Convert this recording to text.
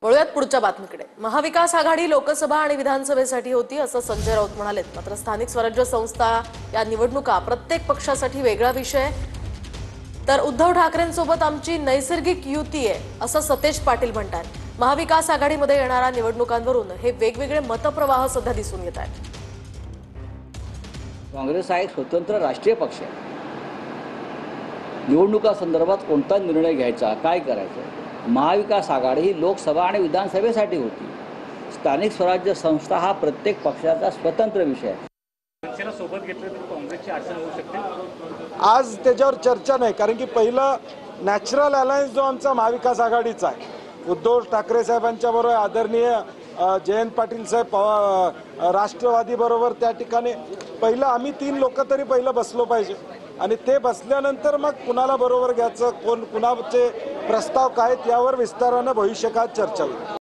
वळूयात पुढच्या बातमीकडे। महाविकास आघाडी लोकसभा आणि विधानसभेसाठी होती असं संजय राऊत म्हणाले। मात्र स्थानिक स्वराज्य संस्था या निवडणुका प्रत्येक पक्षासाठी वेगळा विषय। तर उद्धव ठाकरेंसोबत आमची नैसर्गिक युती आहे असं सतेज पाटील म्हणतात। महाविकास आघाडीमध्ये येणाऱ्या निवडणुकांवरून हे वेगवेगळे मतप्रवाह सध्या दिसून येत आहेत। काँग्रेस हा एक स्वतंत्र राष्ट्रीय पक्ष आहे। निवडणुका संदर्भात कोणता निर्णय घ्यायचा, काय करायचं, महाविकास आघाडी ही लोकसभा आणि विधानसभेसाठी होती। स्थानिक स्वराज्य संस्था हा प्रत्येक पक्षाचा स्वतंत्र विषय आहे। सोबत घेतले तर काँग्रेसची अडचण होऊ शकते। आज त्याच्यावर चर्चा नाही, कारण की पहिला नॅचरल अलायन्स जो आमचा महाविकास आघाडीचा आहे, उद्धव ठाकरे साहेबांच्या बरोबर आदरणीय जयंत पाटील साहेब राष्ट्रवादी बरोबर त्या ठिकाणी पहिलं आम्ही 3 लोक तरी पहिलं बसलो पाहिजे आणि ते बसल्यानंतर मग कुणाला बरोबर घ्यायचं, कोण कुणाचे प्रस्ताव काय यावर विस्ताराने भविष्यकाळात चर्चा होईल।